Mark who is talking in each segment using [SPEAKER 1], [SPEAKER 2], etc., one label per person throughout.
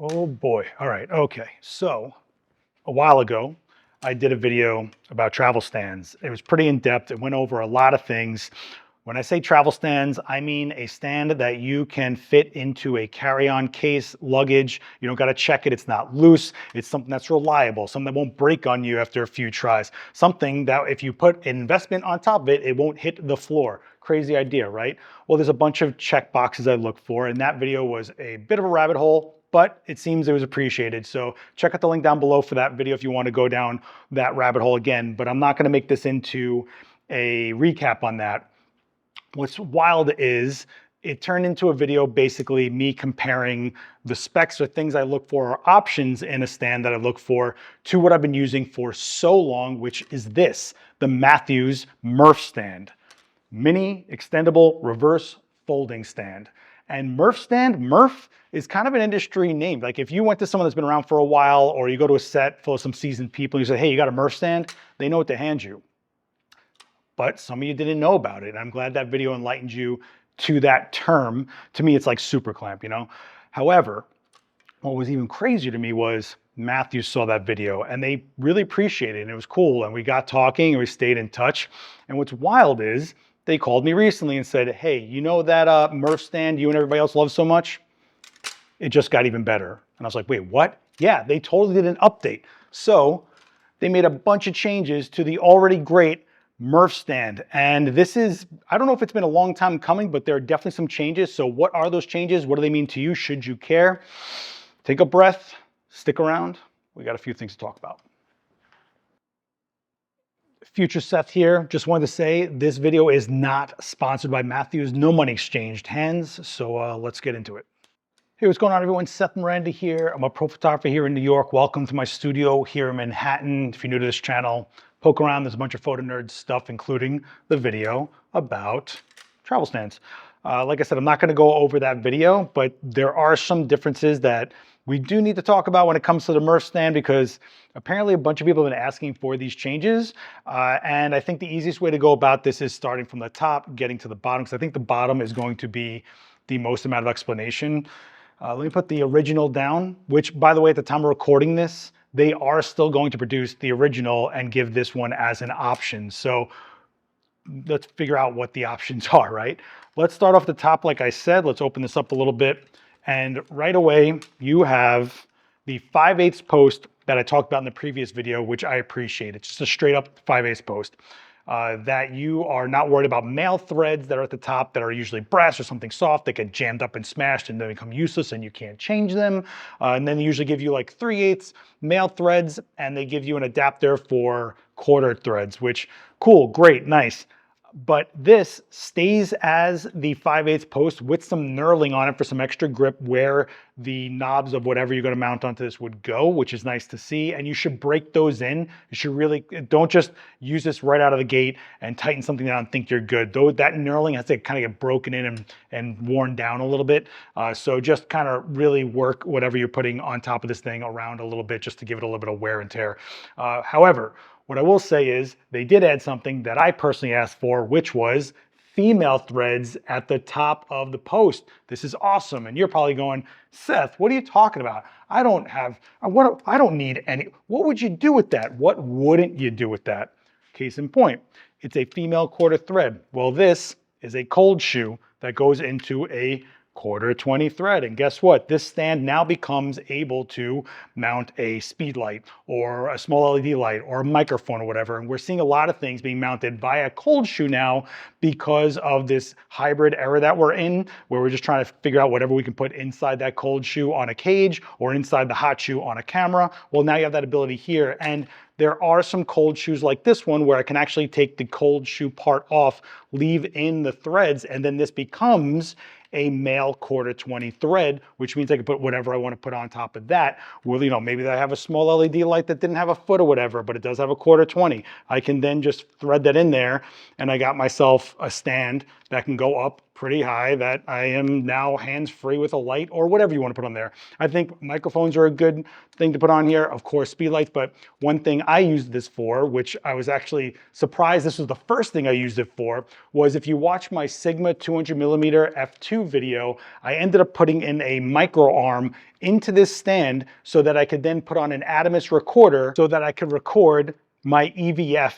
[SPEAKER 1] Oh boy. All right. Okay. So a while ago, I did a video about travel stands. It was pretty in depth. It went over a lot of things. When I say travel stands, I mean a stand that you can fit into a carry-on case, luggage. You don't got to check it. It's not loose. It's something that's reliable, something that won't break on you after a few tries. Something that if you put an investment on top of it, it won't hit the floor. Crazy idea, right? Well, there's a bunch of check boxes I look for, and that video was a bit of a rabbit hole, but it seems it was appreciated. So check out the link down below for that video if you want to go down that rabbit hole again, but I'm not going to make this into a recap on that. What's wild is it turned into a video basically me comparing the specs or things I look for or options in a stand that I look for to what I've been using for so long, which is this, the Matthews MERF stand. Mini extendable reverse folding stand. And MERF stand, MERF is kind of an industry name. Like if you went to someone that's been around for a while or you go to a set full of some seasoned people and you say, hey, you got a MERF stand? They know what to hand you. But some of you didn't know about it. I'm glad that video enlightened you to that term. To me, it's like super clamp, you know? However, what was even crazier to me was Matthew saw that video and they really appreciated it and it was cool. And we got talking and we stayed in touch. And what's wild is they called me recently and said, hey, you know that MERF stand you and everybody else love so much? It just got even better. And I was like, wait, what? Yeah, they totally did an update. So they made a bunch of changes to the already great MERF stand. And this is, I don't know if it's been a long time coming, but there are definitely some changes. So what are those changes? What do they mean to you? Should you care? Take a breath, stick around. We got a few things to talk about. Future Seth here. Just wanted to say this video is not sponsored by Matthews. No money exchanged hands. So let's get into it. Hey, what's going on, everyone? Seth Miranda here. I'm a pro photographer here in New York. Welcome to my studio here in Manhattan. If you're new to this channel, poke around. There's a bunch of photo nerd stuff, including the video about travel stands. Like I said, I'm not going to go over that video, but there are some differences that we do need to talk about when it comes to the MERF stand, because apparently a bunch of people have been asking for these changes. And I think the easiest way to go about this is starting from the top, getting to the bottom, because I think the bottom is going to be the most amount of explanation. Let me put the original down, which, by the way, at the time of recording this, they are still going to produce the original and give this one as an option. So let's figure out what the options are, right? Let's start off the top, like I said. Let's open this up a little bit. And right away, you have the 5/8 post that I talked about in the previous video, which I appreciate. It's just a straight up 5/8 post. That you are not worried about male threads that are at the top that are usually brass or something soft that get jammed up and smashed and then become useless and you can't change them. And then they usually give you like 3/8 male threads and they give you an adapter for quarter threads, which cool, great, nice. But this stays as the 5/8 post with some knurling on it for some extra grip where the knobs of whatever you're going to mount onto this would go, which is nice to see. And you should break those in. You should really, don't just use this right out of the gate and tighten something down and think you're good. Though that knurling has to kind of get broken in and worn down a little bit. So just kind of really work whatever you're putting on top of this thing around a little bit just to give it a little bit of wear and tear. However, what I will say is they did add something that I personally asked for, which was female threads at the top of the post. This is awesome. And you're probably going, Seth, what are you talking about? I don't need any. What would you do with that? What wouldn't you do with that? Case in point, it's a female quarter thread. Well, this is a cold shoe that goes into a 1/4 20 thread. And guess what? This stand now becomes able to mount a speed light or a small LED light or a microphone or whatever. And we're seeing a lot of things being mounted via cold shoe now because of this hybrid era that we're in, where we're just trying to figure out whatever we can put inside that cold shoe on a cage or inside the hot shoe on a camera. Well, now you have that ability here. And there are some cold shoes like this one where I can actually take the cold shoe part off, leave in the threads, and then this becomes a male 1/4 20 thread, which means I can put whatever I want to put on top of that. Well, you know, maybe I have a small LED light that didn't have a foot or whatever, but it does have a 1/4 20. I can then just thread that in there and I got myself a stand that can go up pretty high that I am now hands-free with a light or whatever you want to put on there. I think microphones are a good thing to put on here, of course, speed lights, but one thing I used this for, which I was actually surprised this was the first thing I used it for, was if you watch my Sigma 200mm f2 video, I ended up putting in a micro arm into this stand so that I could then put on an Adamus recorder so that I could record my EVF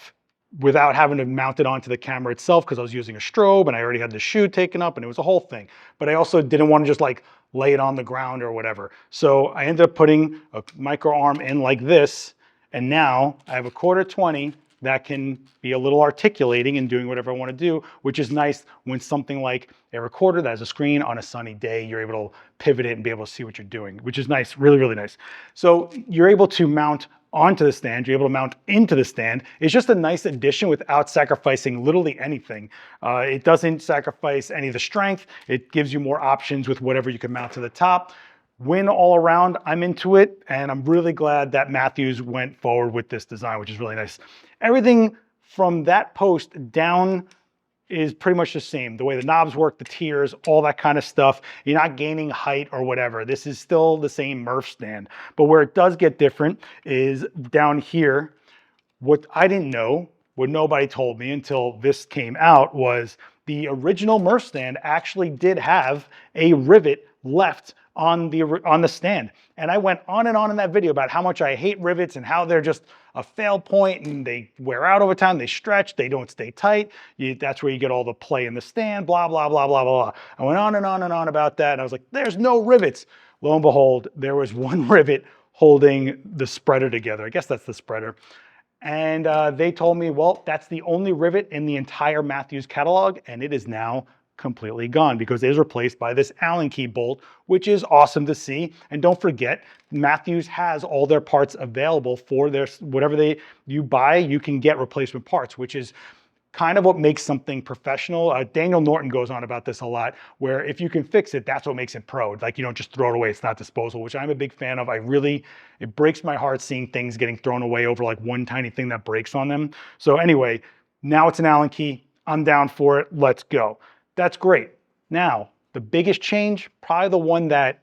[SPEAKER 1] without having to mount it onto the camera itself, because I was using a strobe and I already had the shoe taken up and it was a whole thing. But I also didn't want to just like lay it on the ground or whatever. So I ended up putting a micro arm in like this, and now I have a 1/4-20 that can be a little articulating and doing whatever I want to do, which is nice when something like a recorder that has a screen on a sunny day, you're able to pivot it and be able to see what you're doing, which is nice, really, really nice. So you're able to mount onto the stand, you're able to mount into the stand. It's just a nice addition without sacrificing literally anything. It doesn't sacrifice any of the strength. It gives you more options with whatever you can mount to the top. Win all around, I'm into it, and I'm really glad that Matthews went forward with this design, which is really nice. Everything from that post down is pretty much the same. The way the knobs work, the tiers, all that kind of stuff. You're not gaining height or whatever. This is still the same MERF stand. But where it does get different is down here. What I didn't know, what nobody told me until this came out, was the original MERF stand actually did have a rivet left on the stand. And I went on and on in that video about how much I hate rivets and how they're just a fail point and they wear out over time, they stretch, they don't stay tight. That's where you get all the play in the stand, blah, blah, blah, blah, blah. I went on and on and on about that, and I was like, there's no rivets. Lo and behold, there was one rivet holding the spreader together. I guess that's the spreader. And they told me, well, that's the only rivet in the entire Matthews catalog, and it is now completely gone because it is replaced by this Allen key bolt, which is awesome to see. And don't forget, Matthews has all their parts available for their, whatever you buy, you can get replacement parts, which is kind of what makes something professional. Daniel Norton goes on about this a lot, where if you can fix it, that's what makes it pro. Like, you don't just throw it away, it's not disposal, which I'm a big fan of. It breaks my heart seeing things getting thrown away over like one tiny thing that breaks on them. So anyway, now it's an Allen key. I'm down for it, let's go. That's great. Now, the biggest change, probably the one that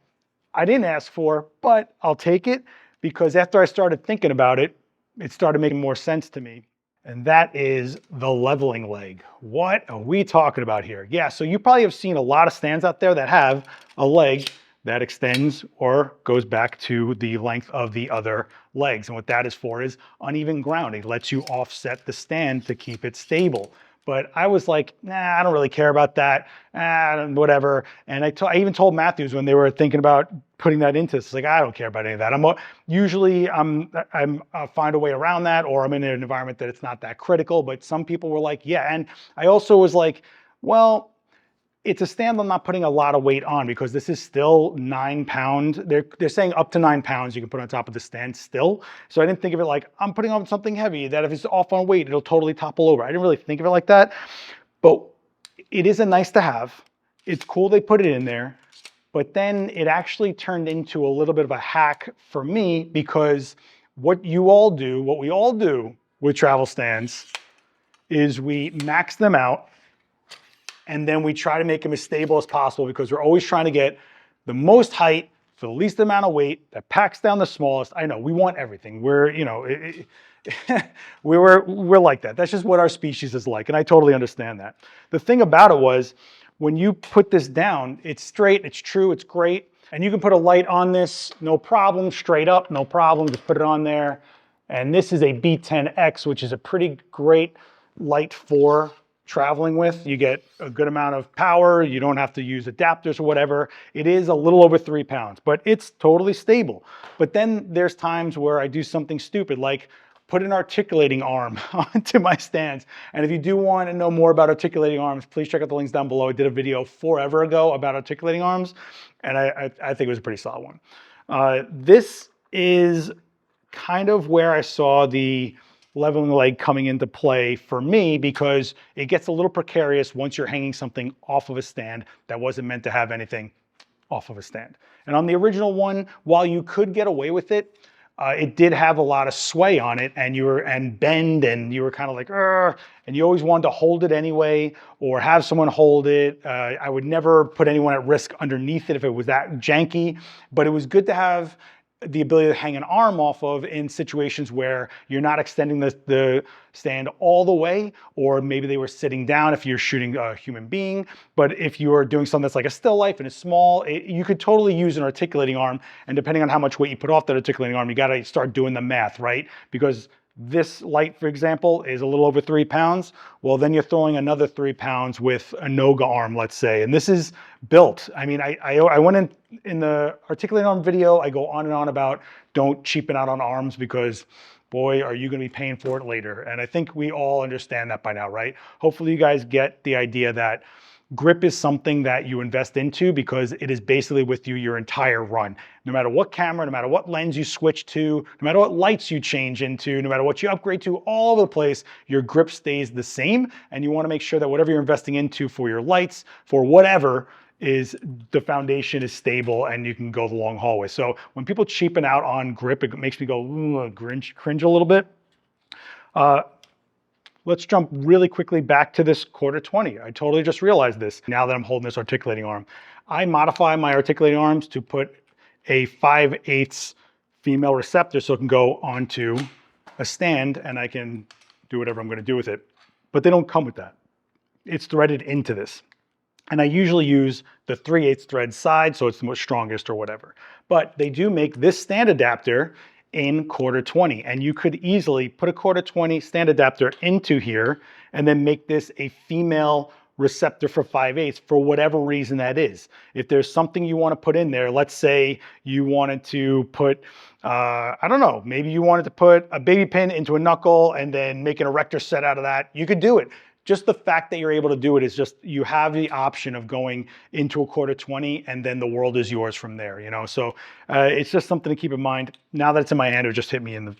[SPEAKER 1] I didn't ask for, but I'll take it, because after I started thinking about it, it started making more sense to me. And that is the leveling leg. What are we talking about here? Yeah, so you probably have seen a lot of stands out there that have a leg that extends or goes back to the length of the other legs. And what that is for is uneven ground. It lets you offset the stand to keep it stable. But I was like, nah, I don't really care about that, whatever. And I even told Matthews when they were thinking about putting that into this, like, I don't care about any of that. Usually I'll find a way around that, or I'm in an environment that it's not that critical. But some people were like, yeah. And I also was like, well, it's a stand I'm not putting a lot of weight on, because this is still 9 pounds. They're saying up to 9 pounds you can put on top of the stand still. So I didn't think of it like I'm putting on something heavy that if it's off on weight, it'll totally topple over. I didn't really think of it like that, but it is a nice to have. It's cool they put it in there, but then it actually turned into a little bit of a hack for me, because what we all do with travel stands is we max them out, and then we try to make them as stable as possible, because we're always trying to get the most height for the least amount of weight that packs down the smallest. I know we want everything. We're like that. That's just what our species is like, and I totally understand that. The thing about it was, when you put this down, it's straight, it's true, it's great, and you can put a light on this, no problem, straight up, no problem, just put it on there. And this is a B10X, which is a pretty great light for traveling with. You get a good amount of power. You don't have to use adapters or whatever. It is a little over 3 pounds, but it's totally stable. But then there's times where I do something stupid, like put an articulating arm onto my stands. And if you do want to know more about articulating arms, please check out the links down below. I did a video forever ago about articulating arms, and I think it was a pretty solid one. This is kind of where I saw the leveling leg coming into play for me, because it gets a little precarious once you're hanging something off of a stand that wasn't meant to have anything off of a stand. And on the original one, while you could get away with it, it did have a lot of sway on it, and bend, and you were kind of like, "Argh," and you always wanted to hold it anyway, or have someone hold it. I would never put anyone at risk underneath it if it was that janky, but it was good to have the ability to hang an arm off of in situations where you're not extending the stand all the way, or maybe they were sitting down if you're shooting a human being. But if you're doing something that's like a still life and it's small, you could totally use an articulating arm. And depending on how much weight you put off that articulating arm, you got to start doing the math, right? Because this light, for example, is a little over 3 pounds. Well, then you're throwing another 3 pounds with a NOGA arm, let's say. And this is built. I mean, I went in the articulating arm video, I go on and on about don't cheapen out on arms, because boy, are you going to be paying for it later. And I think we all understand that by now, right? Hopefully you guys get the idea that grip is something that you invest into, because it is basically with you your entire run. No matter what camera, no matter what lens you switch to, no matter what lights you change into, no matter what you upgrade to, all over the place, your grip stays the same. And you want to make sure that whatever you're investing into for your lights, for whatever, is the foundation is stable and you can go the long hallway. So when people cheapen out on grip, it makes me go cringe a little bit. Let's jump really quickly back to this quarter 20. I totally just realized this now that I'm holding this articulating arm. I modify my articulating arms to put a 5/8 female receptor so it can go onto a stand and I can do whatever I'm going to do with it. But they don't come with that. It's threaded into this. And I usually use the 3/8 thread side, so it's the most strongest or whatever. But they do make this stand adapter in quarter 20, and you could easily put a quarter 20 stand adapter into here and then make this a female receptor for 5/8 for whatever reason that is. If there's something you want to put in there, let's say you wanted to put, I don't know, maybe you wanted to put a baby pin into a knuckle and then make an erector set out of that, you could do it. Just the fact that you're able to do it is just, you have the option of going into a quarter 20 and then the world is yours from there, you know? So it's just something to keep in mind. Now that it's in my hand, it just hit me in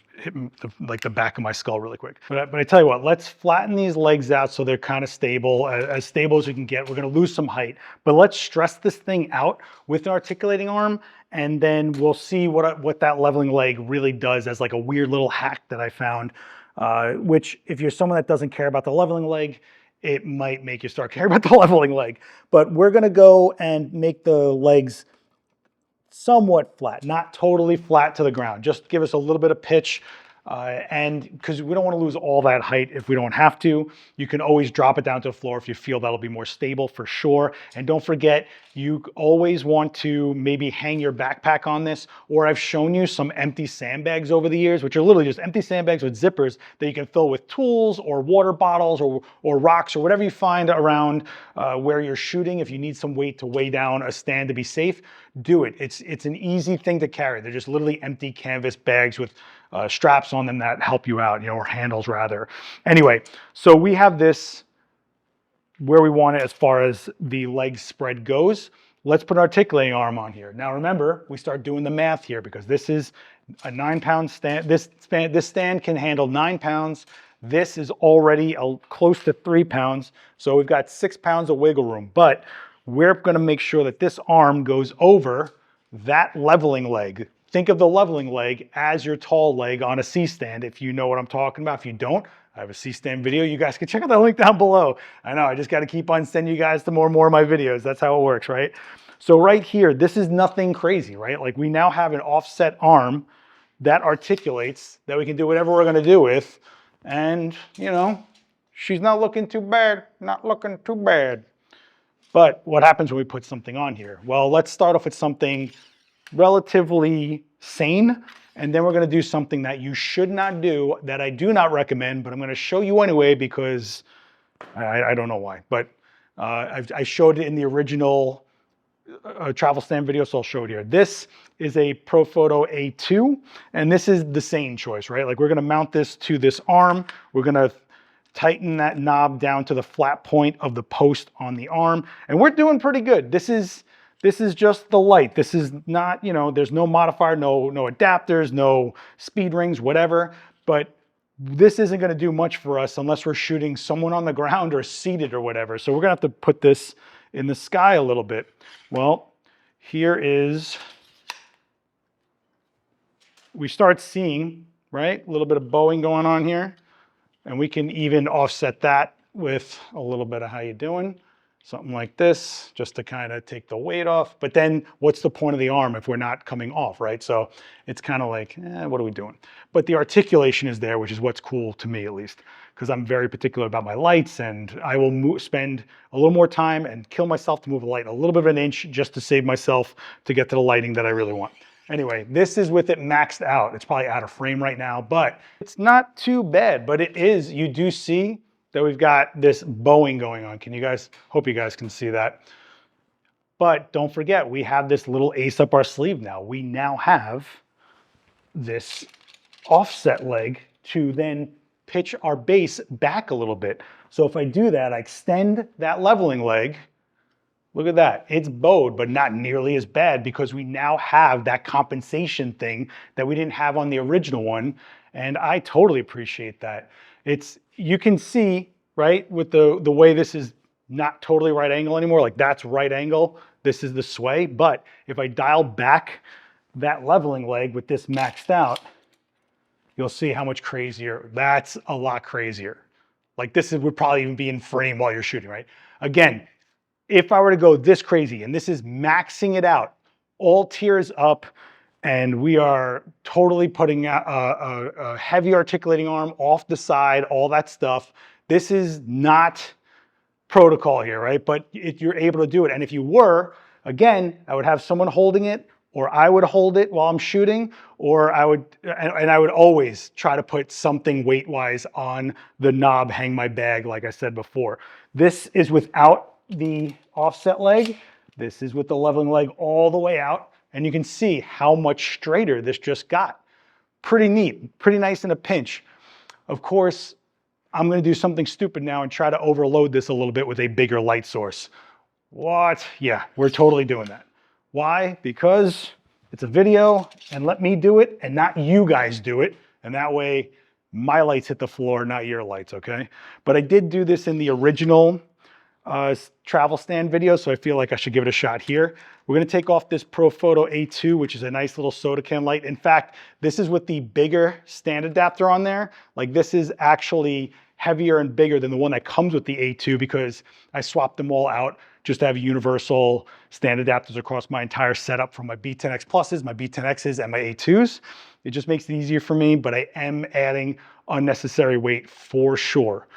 [SPEAKER 1] like the back of my skull really quick. But I tell you what, let's flatten these legs out so they're kind of stable as we can get. We're gonna lose some height, but let's stress this thing out with an articulating arm, and then we'll see what that leveling leg really does as like a weird little hack that I found. Which if you're someone that doesn't care about the leveling leg, it might make you start caring about the leveling leg. But we're gonna go and make the legs somewhat flat, not totally flat to the ground. Just give us a little bit of pitch. And because we don't want to lose all that height if we don't have to. You can always drop it down to the floor if you feel that'll be more stable for sure. And don't forget, you always want to maybe hang your backpack on this, or I've shown you some empty sandbags over the years, which are literally just empty sandbags with zippers that you can fill with tools or water bottles or rocks or whatever you find around where you're shooting. If you need some weight to weigh down a stand to be safe, do it. It's an easy thing to carry. They're just literally empty canvas bags with straps on them that help you out, you know, or handles rather. Anyway, so we have this where we want it as far as the leg spread goes. Let's put an articulating arm on here. Now remember, we start doing the math here because this is a 9-pound stand. This stand can handle 9 pounds. This is already close to 3 pounds. So we've got 6 pounds of wiggle room, but we're gonna make sure that this arm goes over that leveling leg. Think of the leveling leg as your tall leg on a C-stand, if you know what I'm talking about. If you don't, I have a C-stand video. You guys can check out the link down below. I know, I just got to keep on sending you guys to more and more of my videos. That's how it works, right? So right here, this is nothing crazy, right? Like we now have an offset arm that articulates, that we can do whatever we're going to do with. And, you know, she's not looking too bad, not looking too bad. But what happens when we put something on here? Well, let's start off with something relatively sane, and then we're going to do something that you should not do, that I do not recommend, but I'm going to show you anyway because I don't know why, but I showed it in the original travel stand video, so I'll show it here. This is a Profoto A2, and this is the sane choice, right? Like we're going to mount this to this arm. We're going to tighten that knob down to the flat point of the post on the arm, and we're doing pretty good. This is just the light. This is not, you know, there's no modifier, no adapters, no speed rings, whatever. But this isn't going to do much for us unless we're shooting someone on the ground or seated or whatever. So we're going to have to put this in the sky a little bit. Well, here is we start seeing, right, a little bit of bowing going on here. And we can even offset that with a little bit of how you doing, something like this, just to kind of take the weight off. But then what's the point of the arm if we're not coming off, right? So it's kind of like, what are we doing? But the articulation is there, which is what's cool to me at least, because I'm very particular about my lights, and I will spend a little more time and kill myself to move a light a little bit of an inch just to save myself to get to the lighting that I really want. Anyway, this is with it maxed out. It's probably out of frame right now, but it's not too bad. But it is, you do see that we've got this bowing going on. Can you guys, hope you guys can see that. But don't forget, we have this little ace up our sleeve now. We now have this offset leg to then pitch our base back a little bit. So if I do that, I extend that leveling leg. Look at that, it's bowed, but not nearly as bad because we now have that compensation thing that we didn't have on the original one. And I totally appreciate that. You can see, right, with the way this is not totally right angle anymore, like that's right angle, this is the sway. But if I dial back that leveling leg with this maxed out, you'll see how much crazier, that's a lot crazier. Like this would probably even be in frame while you're shooting, right? Again, if I were to go this crazy, and this is maxing it out, all tiers up, and we are totally putting a heavy articulating arm off the side, all that stuff. This is not protocol here, right? But you're able to do it. And if you were, again, I would have someone holding it, or I would hold it while I'm shooting, or I would always try to put something weight-wise on the knob, hang my bag, like I said before. This is without the offset leg. This is with the leveling leg all the way out, and you can see how much straighter this just got. Pretty neat, pretty nice in a pinch. Of course, I'm going to do something stupid now and try to overload this a little bit with a bigger light source. What? Yeah, we're totally doing that. Why? Because it's a video, and let me do it and not you guys do it, and that way my lights hit the floor, not your lights, okay? But I did do this in the original travel stand video, so I feel like I should give it a shot here. We're going to take off this Profoto A2, which is a nice little soda can light. In fact, this is with the bigger stand adapter on there. Like this is actually heavier and bigger than the one that comes with the A2 because I swapped them all out just to have universal stand adapters across my entire setup from my B10X Pluses, my B10Xs, and my A2s. It just makes it easier for me, but I am adding unnecessary weight for sure.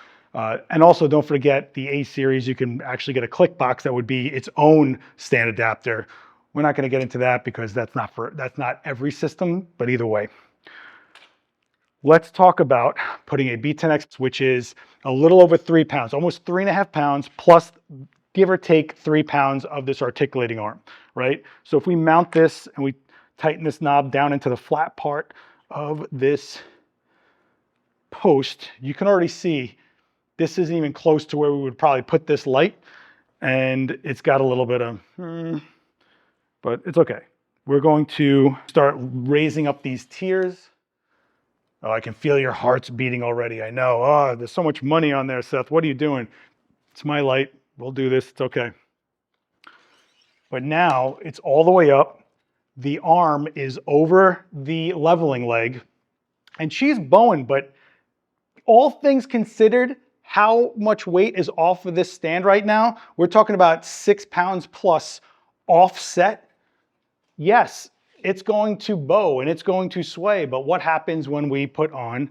[SPEAKER 1] And also don't forget the A series, you can actually get a click box that would be its own stand adapter. We're not going to get into that because that's not every system, but either way. Let's talk about putting a B10X, which is a little over 3 pounds, almost 3.5 pounds, plus give or take 3 pounds of this articulating arm, right? So if we mount this and we tighten this knob down into the flat part of this post, you can already see this isn't even close to where we would probably put this light, and it's got a little bit of, but it's okay. We're going to start raising up these tiers. Oh, I can feel your hearts beating already. I know. Oh, there's so much money on there, Seth. What are you doing? It's my light. We'll do this. It's okay. But now it's all the way up. The arm is over the leveling leg, and she's bowing, but all things considered, how much weight is off of this stand right now? We're talking about 6 pounds plus offset. Yes, it's going to bow and it's going to sway, but what happens when we put on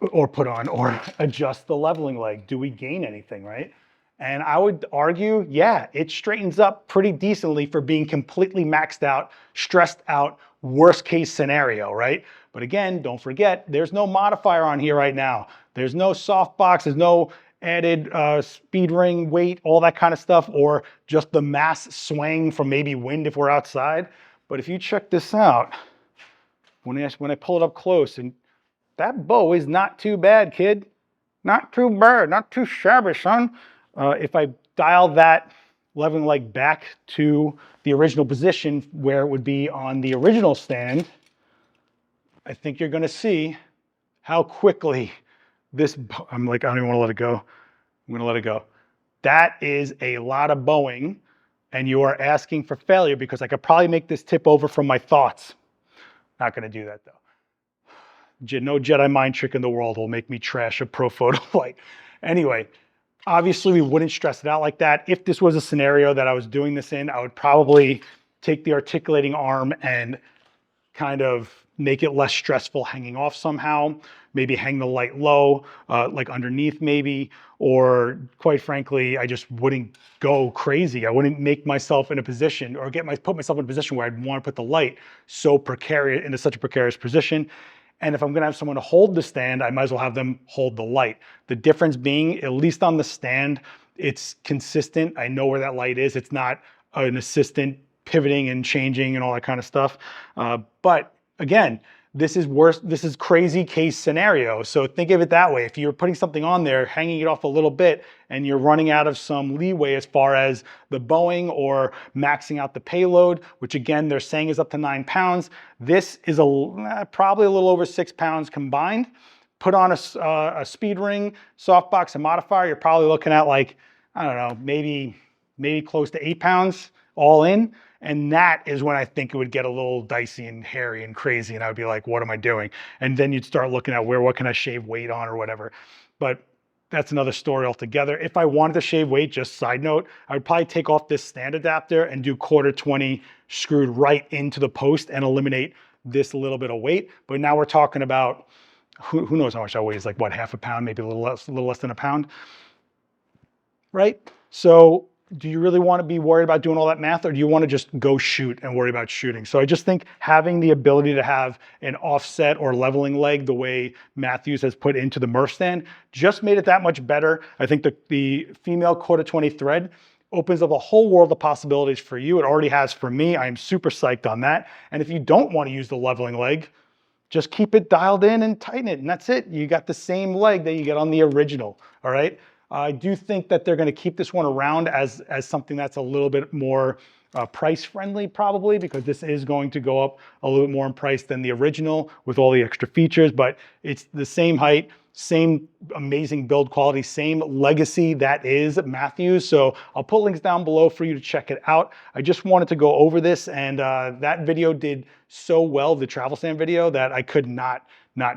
[SPEAKER 1] or adjust the leveling leg? Do we gain anything, right? And I would argue, yeah, it straightens up pretty decently for being completely maxed out, stressed out, worst case scenario, right? But again, don't forget, there's no modifier on here right now. There's no softbox, there's no added speed ring, weight, all that kind of stuff, or just the mass swaying from maybe wind if we're outside. But if you check this out, when I pull it up close, and that bow is not too bad, kid. Not too bad, not too shabby, son. If I dial that leveling leg back to the original position where it would be on the original stand, I think you're going to see how quickly this, I'm like, I don't even want to let it go. I'm going to let it go. That is a lot of bowing, and you are asking for failure because I could probably make this tip over from my thoughts. Not gonna do that though. No Jedi mind trick in the world will make me trash a Profoto light. Anyway, obviously we wouldn't stress it out like that. If this was a scenario that I was doing this in, I would probably take the articulating arm and kind of make it less stressful hanging off somehow. Maybe hang the light low, like underneath maybe, or quite frankly, I just wouldn't go crazy. I wouldn't make myself in a position or put myself in a position where I'd want to put the light so precarious, into such a precarious position. And if I'm gonna have someone to hold the stand, I might as well have them hold the light. The difference being, at least on the stand, it's consistent. I know where that light is. It's not an assistant pivoting and changing and all that kind of stuff. But again, this is worse. This is crazy case scenario. So think of it that way. If you're putting something on there, hanging it off a little bit, and you're running out of some leeway as far as the bowing or maxing out the payload, which again, they're saying is up to 9 pounds. This is probably a little over 6 pounds combined. Put on a speed ring, softbox, and modifier, you're probably looking at like, I don't know, maybe close to 8 pounds all in. And that is when I think it would get a little dicey and hairy and crazy. And I would be like, what am I doing? And then you'd start looking at what can I shave weight on or whatever. But that's another story altogether. If I wanted to shave weight, just side note, I would probably take off this stand adapter and do 1/4-20 screwed right into the post and eliminate this little bit of weight. But now we're talking about, who knows how much that weighs, like what, half a pound, maybe a little less than a pound, right? So do you really want to be worried about doing all that math, or do you want to just go shoot and worry about shooting? So I just think having the ability to have an offset or leveling leg the way Matthews has put into the MERF stand just made it that much better. I think the female 1/4-20 thread opens up a whole world of possibilities for you. It already has for me. I am super psyched on that. And if you don't want to use the leveling leg, just keep it dialed in and tighten it, and that's it. You got the same leg that you get on the original, all right? I do think that they're going to keep this one around as something that's a little bit more price friendly, probably, because this is going to go up a little bit more in price than the original with all the extra features, but it's the same height, same amazing build quality, same legacy that is Matthews. So I'll put links down below for you to check it out. I just wanted to go over this, and that video did so well, the travel stand video, that I could not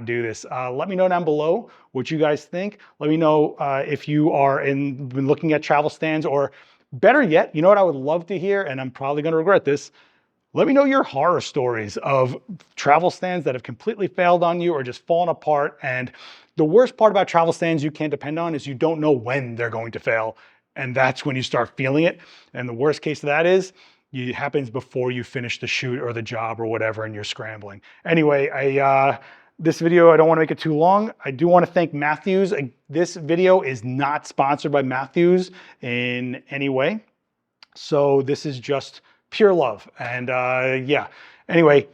[SPEAKER 1] do this. Let me know down below what you guys think. Let me know if you are been looking at travel stands, or better yet, you know what I would love to hear, and I'm probably gonna regret this. Let me know your horror stories of travel stands that have completely failed on you or just fallen apart. And the worst part about travel stands you can't depend on is you don't know when they're going to fail. And that's when you start feeling it. And the worst case of that is it happens before you finish the shoot or the job or whatever, and you're scrambling. Anyway, this video, I don't want to make it too long. I do want to thank Matthews. This video is not sponsored by Matthews in any way. So this is just pure love. And yeah, anyway,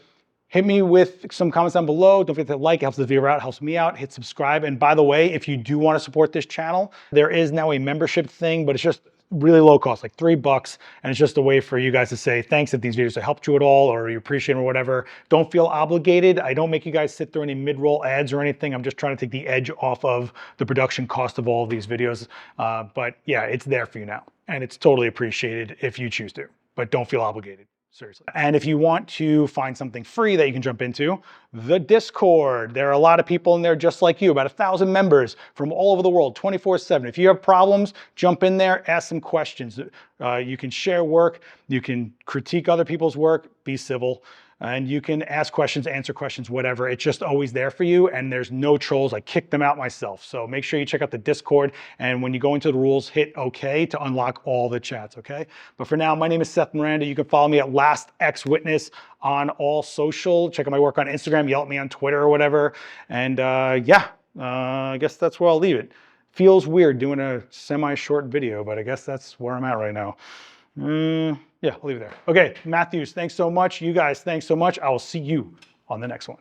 [SPEAKER 1] hit me with some comments down below. Don't forget to like, it helps the video out, helps me out. Hit subscribe. And by the way, if you do want to support this channel, there is now a membership thing, but it's just really low cost, like $3, and it's just a way for you guys to say thanks if these videos have helped you at all, or you appreciate them or whatever. Don't feel obligated. I don't make you guys sit through any mid-roll ads or anything. I'm just trying to take the edge off of the production cost of all of these videos. But yeah, it's there for you now, and it's totally appreciated if you choose to, but don't feel obligated. Seriously. And if you want to find something free that you can jump into, the Discord. There are a lot of people in there just like you, about 1,000 members from all over the world, 24/7. If you have problems, jump in there, ask some questions. You can share work, you can critique other people's work, be civil, and you can ask questions, answer questions, whatever. It's just always there for you, and there's no trolls. I kick them out myself. So make sure you check out the Discord, and when you go into the rules, hit OK to unlock all the chats, okay? But for now, my name is Seth Miranda. You can follow me at Last X Witness on all social. Check out my work on Instagram, yell at me on Twitter or whatever. And yeah, I guess that's where I'll leave it. Feels weird doing a semi-short video, but I guess that's where I'm at right now. Yeah, I'll leave it there. Okay, Matthews, thanks so much. You guys, thanks so much. I will see you on the next one.